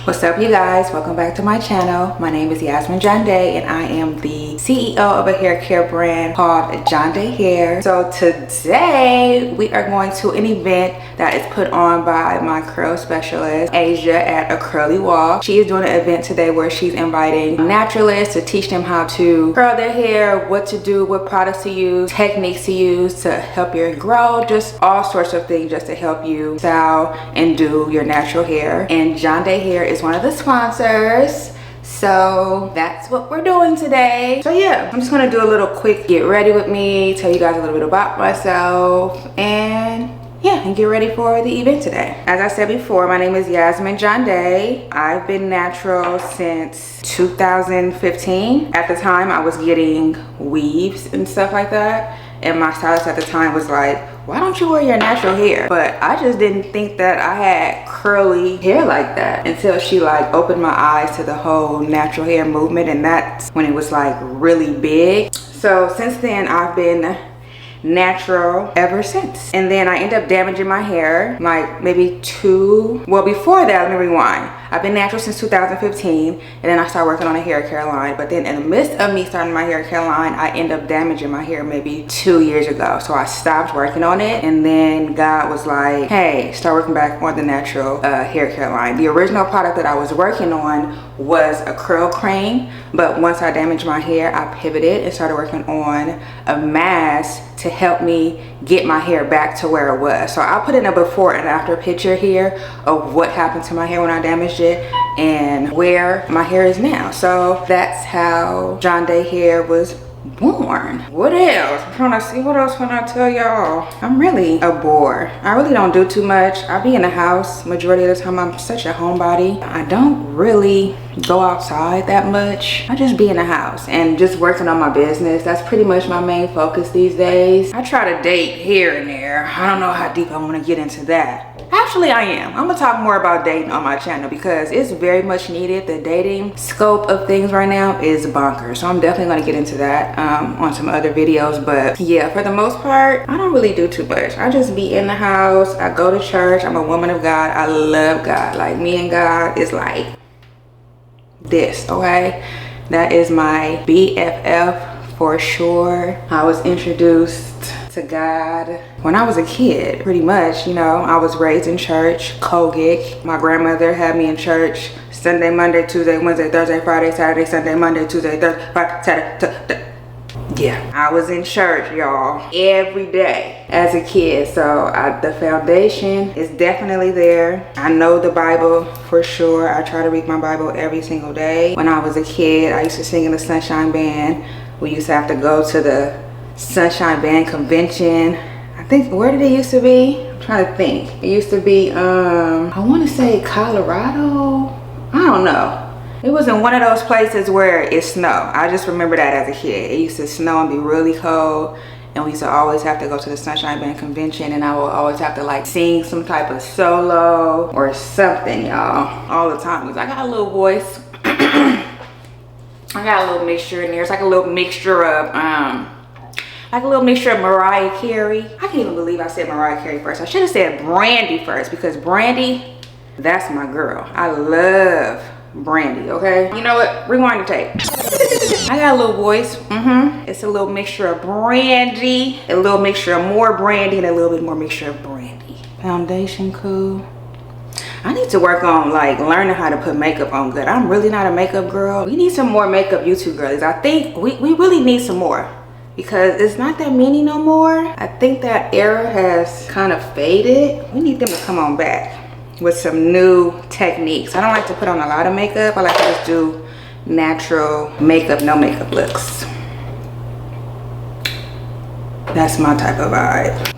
What's up, you guys? Welcome back to my channel. My name is Jandé and I am the CEO of a hair care brand called Jandé Hair. So today we are going to an event that is put on by my curl specialist Asia at a Curly Walk. She is doing an event today where she's inviting naturalists to teach them how to curl their hair, what to do, what products to use, techniques to use to help your hair grow, just all sorts of things just to help you style and do your natural hair. And Jandé Hair is one of the sponsors, so that's what we're doing today. So yeah, I'm just gonna do a little quick get ready with me, tell you guys a little bit about myself, and yeah, and get ready for the event today. As I said before, my name is Jandé. I've been natural since 2015. At the time, I was getting weaves and stuff like that, and my stylist at the time was like, why don't you wear your natural hair? But I just didn't think that I had curly hair like that until she like opened my eyes to the whole natural hair movement, and that's when it was like really big. So since then I've been natural ever since. And then I ended up damaging my hair like maybe before that, let me rewind. I've been natural since 2015, and then I started working on a hair care line. But then in the midst of me starting my hair care line, I ended up damaging my hair maybe 2 years ago. So I stopped working on it, and then God was like, hey, start working back on the natural hair care line. The original product that I was working on was a curl cream, but once I damaged my hair, I pivoted and started working on a mask to help me get my hair back to where it was. So I'll put in a before and after picture here of what happened to my hair when I damaged it and where my hair is now. So that's how Jandé Hair was born. What else? I'm trying to see what else when I tell y'all. I'm really a bore. I really don't do too much. I be in the house majority of the time. I'm such a homebody. I don't really go outside that much. I just be in the house and just working on my business. That's pretty much my main focus these days. I try to date here and there. I don't know how deep I want to get into that. Actually, I am. I'm gonna talk more about dating on my channel because it's very much needed. The dating scope of things right now is bonkers. So I'm definitely gonna get into that on some other videos. But yeah, for the most part, I don't really do too much. I just be in the house. I go to church. I'm a woman of God. I love God. Like, me and God is like this, okay? That is my BFF for sure. I was introduced to God when I was a kid, pretty much. You know, I was raised in church, Kogic. My grandmother had me in church Sunday, Monday, Tuesday, Wednesday, Thursday, Friday, Saturday, Sunday, Monday, Tuesday, Thursday, Friday, Saturday. Yeah, I was in church, y'all, every day as a kid. So the foundation is definitely there. I know the Bible for sure. I try to read my Bible every single day. When I was a kid, I used to sing in the Sunshine Band. We used to have to go to the Sunshine Band convention. I think, where did it used to be? I'm trying to think. It used to be I want to say Colorado. I don't know. It was in one of those places where it snowed. I just remember that as a kid. It used to snow and be really cold, and we used to always have to go to the Sunshine Band convention, and I would always have to like sing some type of solo or something, y'all, all the time, because I got a little voice. I got a little mixture in there. It's like a little mixture of Mariah Carey. I can't even believe I said Mariah Carey first. I should have said Brandy first, because Brandy, that's my girl. I love Brandy, okay? You know what? Rewind the tape. I got a little voice. It's a little mixture of Brandy, a little mixture of more Brandy, and a little bit more mixture of Brandy. Foundation cool. I need to work on like learning how to put makeup on good. I'm really not a makeup girl. We need some more makeup YouTube girlies. I think we really need some more, because it's not that many no more. I think that era has kind of faded. We need them to come on back with some new techniques. I don't like to put on a lot of makeup. I like to just do natural makeup, no makeup looks. That's my type of vibe.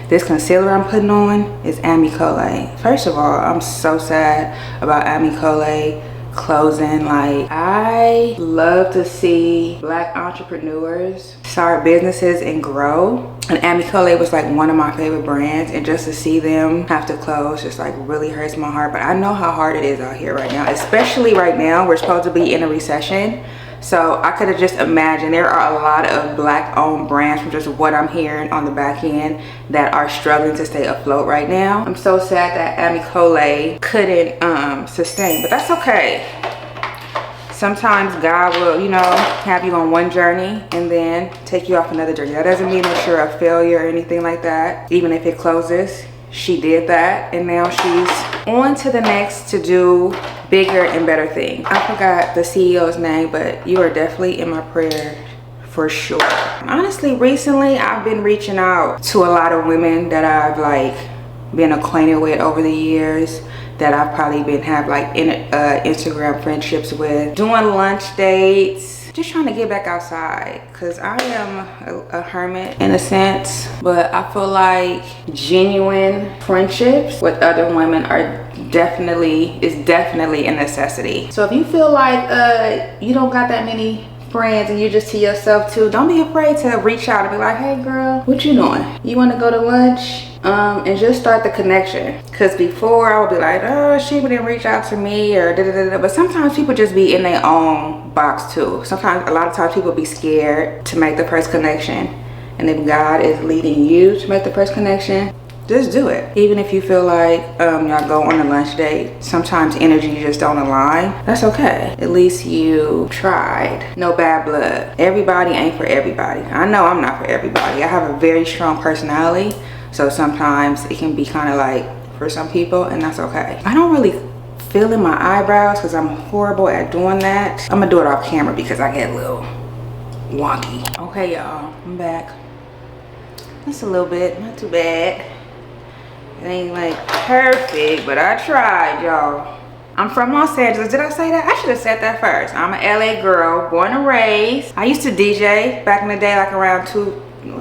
This concealer I'm putting on is Amicolé. First of all, I'm so sad about Amicolé closing. Like, I love to see Black entrepreneurs start businesses and grow. And Amicole was like one of my favorite brands, and just to see them have to close just like really hurts my heart. But I know how hard it is out here right now, especially right now. We're supposed to be in a recession. So I could have just imagined there are a lot of black owned brands from just what I'm hearing on the back end that are struggling to stay afloat right now. I'm so sad that Amicole couldn't sustain, but that's okay. Sometimes God will, you know, have you on one journey and then take you off another journey. That doesn't mean that you're a failure or anything like that. Even if it closes, she did that, and now she's on to the next to do bigger and better things. I forgot the CEO's name, but you are definitely in my prayer for sure. Honestly, recently I've been reaching out to a lot of women that I've like been acquainted with over the years, that I've probably been have like Instagram friendships with, doing lunch dates, just trying to get back outside, because I am a hermit in a sense. But I feel like genuine friendships with other women are definitely a necessity. So if you feel like you don't got that many friends and you're just to yourself too, don't be afraid to reach out and be like, hey girl, what you doing? You want to go to lunch? And just start the connection. Because before I would be like, oh, she didn't reach out to me or da da da da. But sometimes people just be in their own box too. Sometimes, a lot of times, people be scared to make the first connection. And if God is leading you to make the first connection, just do it. Even if you feel like y'all go on a lunch date, sometimes energy just don't align. That's okay. At least you tried. No bad blood. Everybody ain't for everybody. I know I'm not for everybody. I have a very strong personality. So sometimes it can be kind of like for some people, and that's okay. I don't really fill in my eyebrows because I'm horrible at doing that. I'm gonna do it off camera because I get a little wonky. Okay, y'all, I'm back. Just a little bit, not too bad. It ain't like perfect, but I tried, y'all. I'm from Los Angeles. Did I say that? I should have said that first. I'm an LA girl, born and raised. I used to DJ back in the day, like around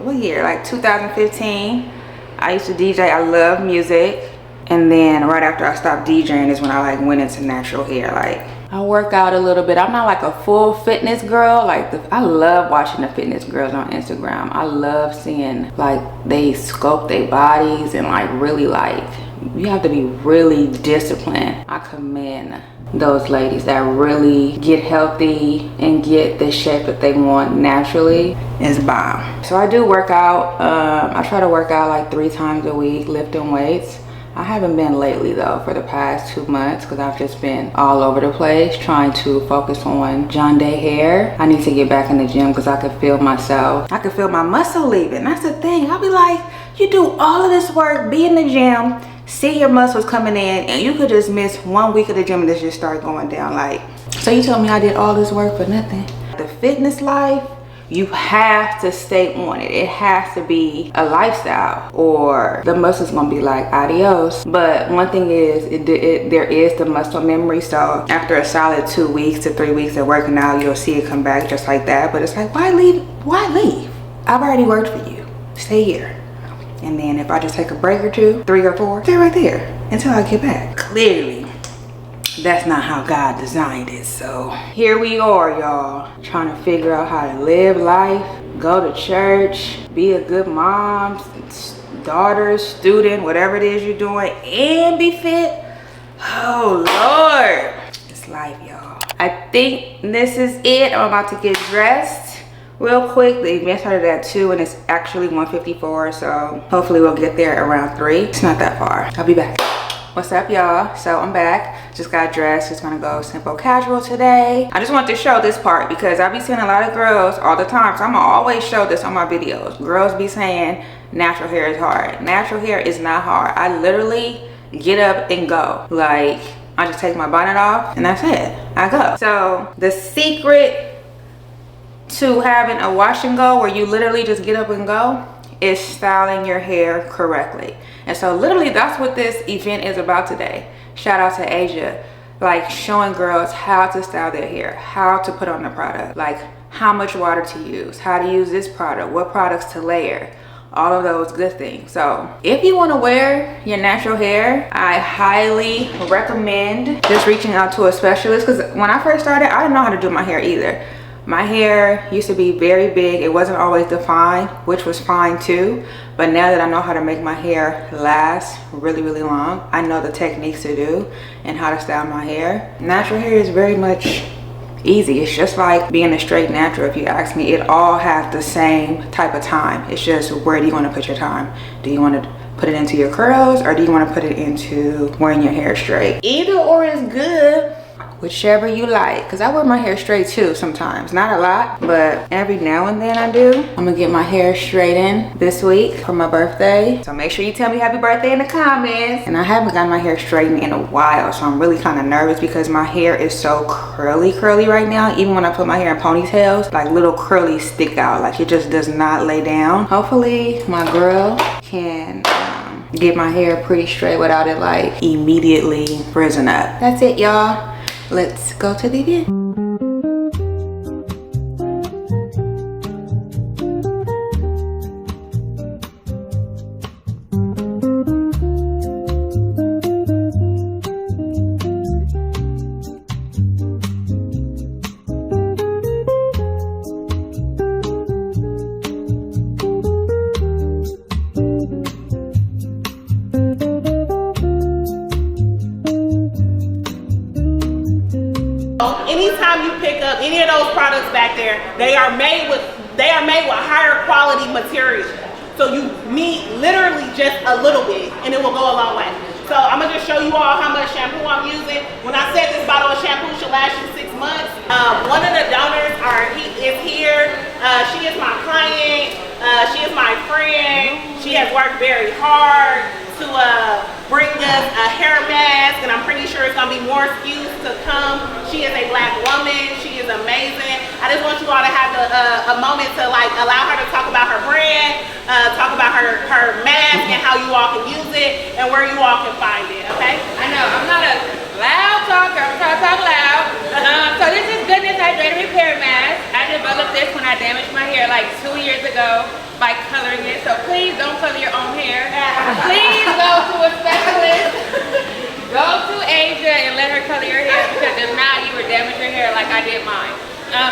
what year? Like 2015. I used to DJ. I love music. And then right after I stopped DJing is when I like went into natural hair. Like I work out a little bit. I'm not like a full fitness girl. Like I love watching the fitness girls on Instagram. I love seeing like they sculpt their bodies and like really like, you have to be really disciplined. I commend those ladies that really get healthy and get the shape that they want naturally. Is bomb. So I do work out. I try to work out like 3 times a week, lifting weights. I haven't been lately though for the past 2 months because I've just been all over the place trying to focus on Jandé hair. I need to get back in the gym because I could feel myself. I could feel my muscle leaving. That's the thing. I'll be like, you do all of this work, be in the gym, see your muscles coming in, and you could just miss 1 week of the gym and just start going down. Like, so you told me I did all this work for nothing? The fitness life, you have to stay on it. It has to be a lifestyle or the muscles gonna be like adios. But one thing is, there is the muscle memory. So after a solid 2 weeks to 3 weeks of working out, you'll see it come back just like that. But it's like, why leave? Why leave? I've already worked for you. Stay here. And then if I just take a break or 2, 3 or 4, stay right there until I get back. Clearly, that's not how God designed it. So here we are, y'all, trying to figure out how to live life, go to church, be a good mom, daughter, student, whatever it is you're doing, and be fit. Oh Lord, it's life, y'all. I think this is it. I'm about to get dressed real quick. The event started at 2 and it's actually 1:54, so hopefully we'll get there around 3. It's not that far. I'll be back. What's up, y'all? So I'm back. Just got dressed. Just gonna go simple casual today. I just wanted to show this part because I be seeing a lot of girls all the time, so I'm gonna always show this on my videos. Girls be saying natural hair is hard. Natural hair is not hard. I literally get up and go. Like, I just take my bonnet off and that's it. I go. So the secret to having a wash and go where you literally just get up and go is styling your hair correctly. And so literally that's what this event is about today. Shout out to Asia, like showing girls how to style their hair, how to put on the product, like how much water to use, how to use this product, what products to layer, all of those good things. So if you want to wear your natural hair, I highly recommend just reaching out to a specialist, because when I first started, I didn't know how to do my hair either. My hair used to be very big. It wasn't always defined, which was fine too. But now that I know how to make my hair last really, really long, I know the techniques to do and how to style my hair. Natural hair is very much easy. It's just like being a straight natural. If you ask me, it all has the same type of time. It's just, where do you want to put your time? Do you want to put it into your curls, or do you want to put it into wearing your hair straight? Either or is good, whichever you like, because I wear my hair straight too sometimes. Not a lot, but every now and then I do. I'm gonna get my hair straightened this week for my birthday, so make sure you tell me happy birthday in the comments. And I haven't gotten my hair straightened in a while, so I'm really kind of nervous because my hair is so curly right now. Even when I put my hair in ponytails, like little curly stick out, like it just does not lay down. Hopefully my girl can get my hair pretty straight without it like immediately frizzing up. That's it, y'all. Let's go to the event. Anytime you pick up any of those products back there, they are made with higher quality material. So you need literally just a little bit, and it will go a long way. So I'm gonna just show you all how much shampoo I'm using. When I said this bottle of shampoo should last you 6 months, one of the donors is here. She is my client. She is my friend. She has worked very hard to bring us a hair mask, and I'm pretty sure it's gonna be more SKUs to come. She is a Black woman. She is amazing. I just want you all to have a moment to like allow her to talk about her brand, talk about her mask and how you all can use it and where you all can find it. Okay? I know I'm not a loud talker. I'm trying to talk loud. So this is Goodness Hydrated Repair Mask. I developed this when I damaged my hair like 2 years ago by coloring it. So please don't color your own hair. Please go to a specialist. Go to Asia and let her color your hair, because if not, you would damage your hair like I did mine.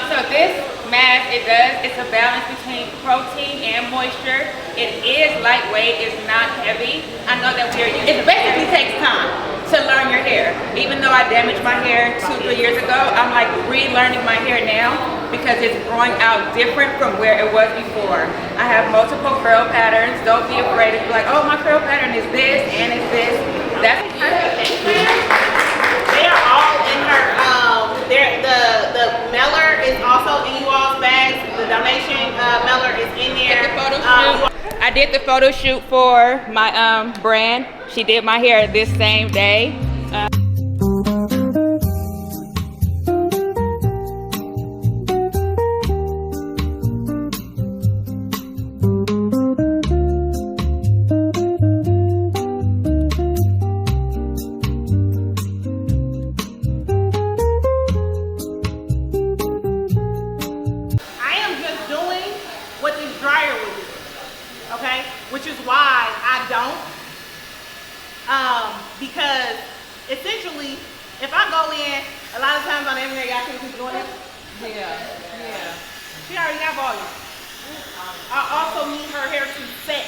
So this mask, it's a balance between protein and moisture. It is lightweight, it's not heavy. I know that it basically takes time to learn your hair. Even though I damaged my hair 2-3 years ago, I'm like relearning my hair now because it's growing out different from where it was before. I have multiple curl patterns. Don't be afraid to be like, oh, my curl pattern is this and it's this. That's perfect. They are all in her. The mailer is also in you all's bags. The donation mailer is in there. I did the photo shoot for my brand. She did my hair this same day. Which is why I don't, because essentially, if I go in, a lot of times on the internet, y'all see people doing this. Yeah. She already got volume. I also need her hair to set.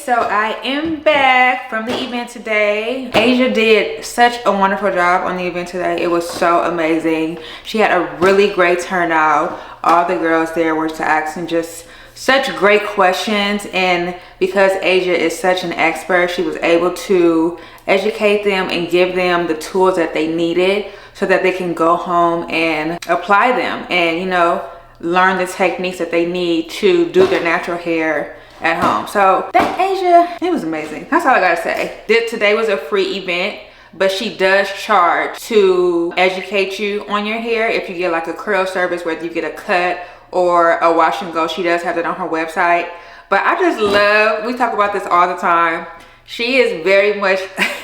So I am back from the event today. Asia did such a wonderful job on the event today. It was so amazing. She had a really great turnout. All the girls there were asking just such great questions, and because Asia is such an expert, she was able to educate them and give them the tools that they needed so that they can go home and apply them and, you know, learn the techniques that they need to do their natural hair at home. So thank Asia, it was amazing. That's all I gotta say. Today was a free event, but she does charge to educate you on your hair. If you get like a curl service, whether you get a cut or a wash and go. She does have that on her website. But I just love, we talk about this all the time. She is very much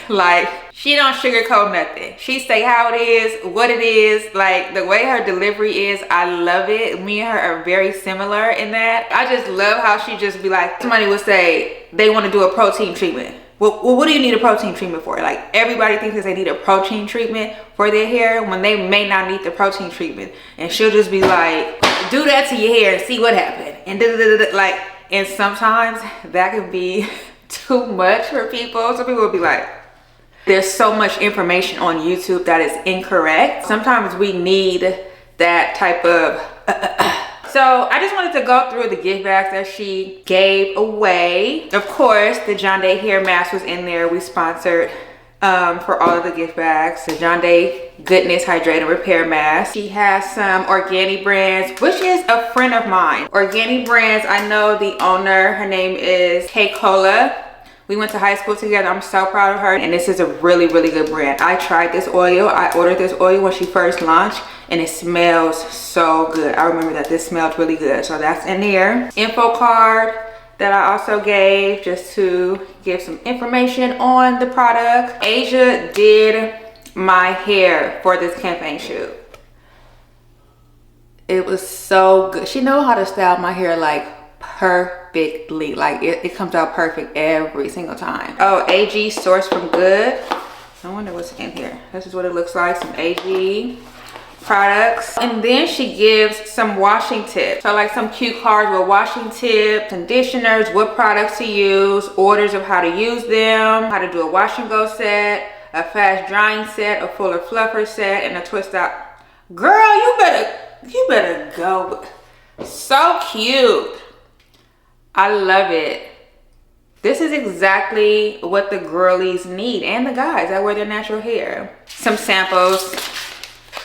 like, she don't sugarcoat nothing. She say how it is, what it is. Like the way her delivery is, I love it. Me and her are very similar in that. I just love how she just be like, somebody would say they want to do a protein treatment. Well, what do you need a protein treatment for? Like everybody thinks that they need a protein treatment for their hair when they may not need the protein treatment. And she'll just be like, do that to your hair and see what happened. And like, and sometimes that can be too much for people. Some people will be like, there's so much information on YouTube that is incorrect. Sometimes we need that type of So I just wanted to go through the gift bags that she gave away. Of course, the Jandé hair mask was in there. We sponsored for all of the gift bags. The Jandé Goodness Hydrate and Repair Mask. She has some Organic Brands, which is a friend of mine. Organic Brands, I know the owner. Her name is K-Cola. We went to high school together. I'm so proud of her. And this is a really, really good brand. I tried this oil. I ordered this oil when she first launched and it smells so good. I remember that this smelled really good. So that's in there. Info card that I also gave just to give some information on the product. Asia did my hair for this campaign shoot. It was so good. She knows how to style my hair like perfectly. Like it comes out perfect every single time. Oh, AG sourced from Good. I wonder what's in here. This is what it looks like. Some AG products. And then she gives some washing tips. So like some cute cards with washing tips, conditioners, what products to use, orders of how to use them, how to do a wash and go set, a fast drying set, a fuller fluffer set, and a twist out. Girl, you better go. So cute. I love it. This is exactly what the girlies need, and the guys that wear their natural hair. Some samples.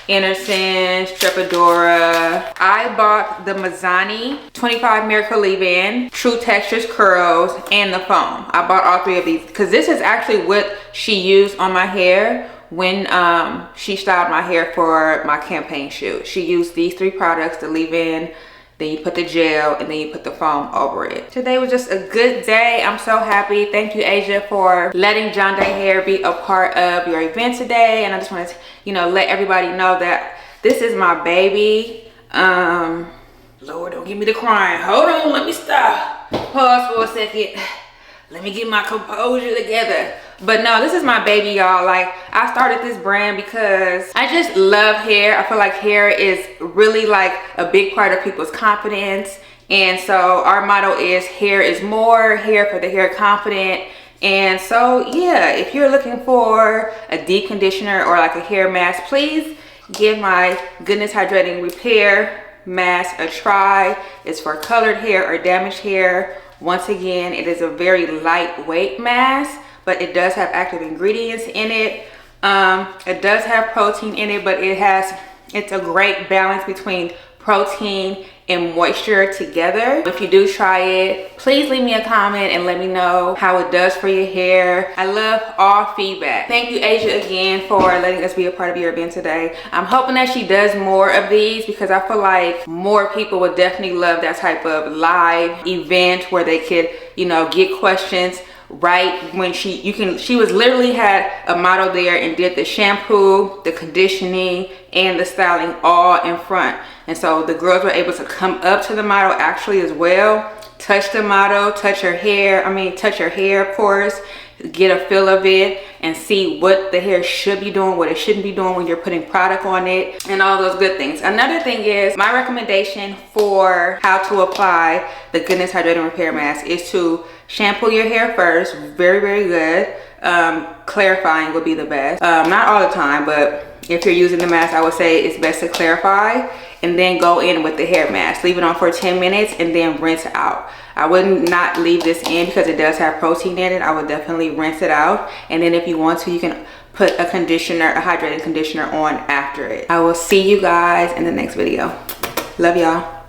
Anderson, Strepadora. I bought the Mazzani 25 Miracle Leave-In, True Textures Curls, and the foam. I bought all three of these because this is actually what she used on my hair when she styled my hair for my campaign shoot. She used these three products, the leave-in, then you put the gel, and then you put the foam over it. Today was just a good day. I'm so happy. Thank you, Asia, for letting Jandé Hair be a part of your event today. And I just wanted to, you know, let everybody know that this is my baby. Lord, don't give me the crying. Hold on, let me stop. Pause for a second. Let me get my composure together. But no, this is my baby, y'all. Like, I started this brand because I just love hair. I feel like hair is really like a big part of people's confidence. And so our motto is hair is more, hair for the hair confident. And so, yeah, if you're looking for a deep conditioner or like a hair mask, please give my Goodness Hydrating Repair Mask a try. It's for colored hair or damaged hair. Once again, it is a very lightweight mask, but it does have active ingredients in it. It does have protein in it, but it's a great balance between protein and moisture together. If you do try it, please leave me a comment and let me know how it does for your hair. I love all feedback. Thank you, Asia, again for letting us be a part of your event today. I'm hoping that she does more of these because I feel like more people would definitely love that type of live event where they could, you know, get questions right when she was literally had a model there and did the shampoo, the conditioning, and the styling all in front. And so the girls were able to come up to the model actually as well, touch the model, touch her hair, of course, get a feel of it and see what the hair should be doing, what it shouldn't be doing when you're putting product on it, and all those good things. Another thing is my recommendation for how to apply the Goodness Hydrating Repair Mask is to shampoo your hair first. Very, very good. Clarifying would be the best. Not all the time, but if you're using the mask, I would say it's best to clarify and then go in with the hair mask. Leave it on for 10 minutes and then rinse out. I would not leave this in because it does have protein in it. I would definitely rinse it out. And then if you want to, you can put a conditioner, a hydrating conditioner on after it. I will see you guys in the next video. Love y'all.